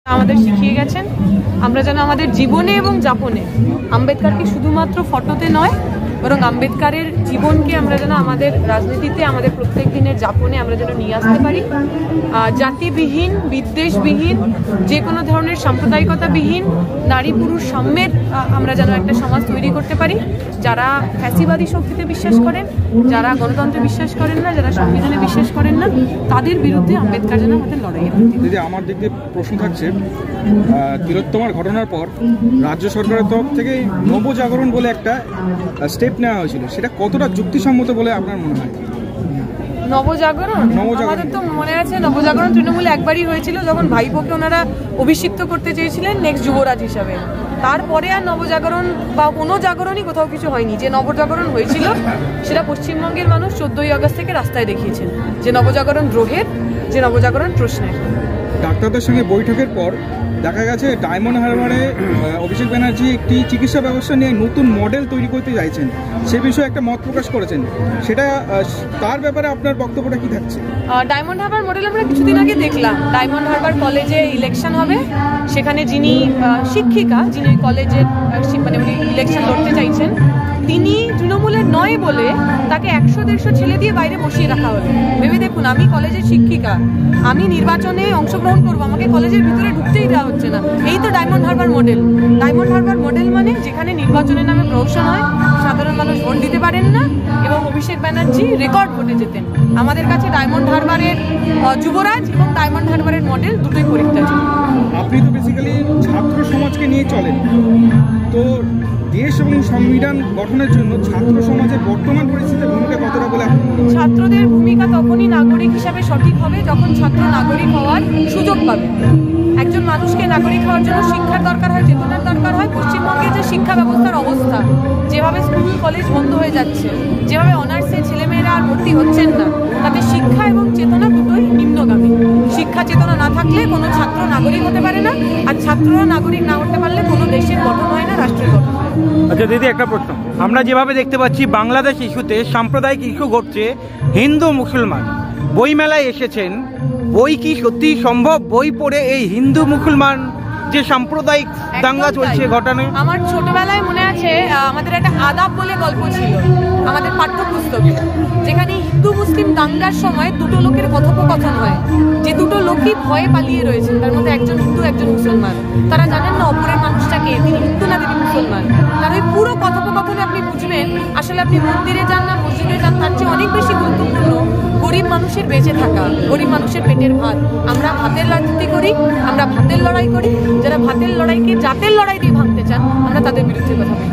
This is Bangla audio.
আমাদের শিখিয়ে গেছেন আমরা যেন আমাদের জীবনে এবং যাপনে আম্বেদকরকে শুধুমাত্র ফটোতে নয় বরং আম্বেদকরের জীবনকে আমরা যেন আমাদের রাজনীতিতে আমাদের প্রত্যেক দিনের যাপনে আমরা যেন নিয়ে আসতে পারি। জাতিবিহীন, বিদ্বেষবিহীন, যে কোনো ধরনের সাম্প্রদায়িকতাবিহীন, নারী পুরুষ সাম্যের আমরা যেন একটা সমাজ তৈরি করতে পারি। যারা ফ্যাসিবাদী শক্তিতে বিশ্বাস করেন, যারা গণতন্ত্রে বিশ্বাস করেন না, যারা সংবিধানে বিশ্বাস করেন না, তাদের বিরুদ্ধে আম্বেদকর যেন আমাদের লড়াই। দিদি, আমার দিক দিয়ে প্রশ্ন থাকছে, তিলোত্তমার ঘটনার পর রাজ্য সরকারের তরফ থেকে নবজাগরণ বলে একটা স্টেপ নেওয়া হয়েছিল, সেটা কতটা যুক্তিসম্মত বলে আপনার মনে হয়? নবজাগরণ আমাদের তো মনে আছে, নবজাগরণ তৃণমূলে একবারই হয়েছিল, যখন ভাইপোকে ওনারা অভিষিক্ত করতে চেয়েছিলেন নেক্সট যুবরাজ হিসাবে। তারপরে আর নবজাগরণ বা কোনো জাগরণই কোথাও কিছু হয়নি। যে নবজাগরণ হয়েছিল সেটা পশ্চিমবঙ্গের মানুষ 14ই আগস্ট থেকে রাস্তায় দেখিয়েছেন, যে নবজাগরণ দ্রোহের, যে নবজাগরণ প্রশ্নের। ডাক্তারদের সঙ্গে বৈঠকের পর দেখা গেছে ডায়মন্ড হারবারে অভিষেক ব্যানার্জি একটি চিকিৎসা ব্যবস্থা নিয়ে নতুন মডেল তৈরি করতে চাইছেন, সে বিষয়ে একটা মত প্রকাশ করেছেন। সেটা তার ব্যাপারে আপনার বক্তব্যটা কি থাকছে? ডায়মন্ড হারবার মডেল আমরা কিছুদিন আগে দেখলাম। ডায়মন্ড হারবার কলেজে ইলেকশন হবে, সেখানে যিনি শিক্ষিকা, যিনি কলেজের মানে উনি ইলেকশন লড়তে চাইছেন, তিনি তৃণমূলের নয় বলে তাকে 100-150 ছেলে দিয়ে বাইরে বসিয়ে রাখা হলো। ভেবে দেখুন, আমি কলেজের শিক্ষিকা, আমি নির্বাচনে অংশগ্রহণ করবো, আমাকে কলেজের ভিতরে ঢুকতেই দেওয়া হচ্ছে না। এই তো diamond Harbour model. Diamond Harbour model মানে যেখানে নির্বাচনের নামে প্রহসন হয়, সাধারণ মানুষ ভোট দিতে পারেন না এবং অভিষেক ব্যানার্জি রেকর্ড ভোটে যেতেন। আমাদের কাছে ডায়মন্ড হারবারের যুবরাজ এবং ডায়মন্ড হারবারের মডেল দুটোই পরিত্যাজ্য। আপনি তো বেসিক্যালি ছাত্র সমাজকে নিয়ে চলেন, তো দেশ এবং সংবিধান গঠনের জন্য ছাত্র সমাজের বর্তমান পরিস্থিতির ভূমিকা কতটা বলে? ছাত্রদের ভূমিকা তখনই নাগরিক হিসাবে সঠিক হবে যখন ছাত্র নাগরিক হওয়ার সুযোগ পাবে। একজন মানুষকে নাগরিক হওয়ার জন্য শিক্ষার দরকার হয়, চেতনার দরকার হয়। পশ্চিমবঙ্গের যে শিক্ষা ব্যবস্থার অবস্থা, যেভাবে স্কুল কলেজ বন্ধ হয়ে যাচ্ছে, যেভাবে অনার্সে ছেলেমেয়েরা আর ভর্তি হচ্ছেন না, তাতে শিক্ষা এবং চেতনা দুটোই নিম্নগামী। শিক্ষা চেতনা না থাকলে কোনো ছাত্র নাগরিক হতে পারে না, আর ছাত্ররা নাগরিক না হতে পারলে কোনো দেশের গঠন হয় না, রাষ্ট্রের গঠন হয়। আচ্ছা দিদি, একটা প্রশ্ন। আমরা যেভাবে দেখতে পাচ্ছি বাংলাদেশ ইস্যুতে সাম্প্রদায়িক ইস্যু ঘটছে, হিন্দু মুসলমান বইমেলায় এসেছেন, বই কি সত্যি সম্ভব? বই পড়ে এই হিন্দু মুসলমান যে সাম্প্রদায়িক দাঙ্গা চলছে ঘটানো? আমার ছোটবেলায় মনে আছে, আমাদের একটা আদাব বলে গল্প ছিল আমাদের পাঠ্যপুস্তকে, যেখানে হিন্দু মুসলিম দাঙ্গার সময় দুটো লোকের কথোপকথন হয়, যে দুটো লোকই ভয়ে পালিয়ে রয়েছেন, তার মধ্যে একজন হিন্দু একজন মুসলমান। তারা জানেন না অপরের মানুষটাকে, তিনি হিন্দু না তিনি মুসলমান। তার ওই পুরো কথোপকথনে আপনি বুঝবেন আসলে আপনি মন্দিরে যান না মসজিদে যান, তার চেয়ে অনেক বেশি গুরুত্বপূর্ণ গরিব মানুষের বেঁচে থাকা, গরিব মানুষের পেটের ভাত। আমরা ভাতের রাজনীতি করি, আমরা ভাতের লড়াই করি। যারা ভাতের লড়াইকে জাতের লড়াই দিয়ে ভাঙতে চান, আমরা তাদের বিরুদ্ধে কথা বলি।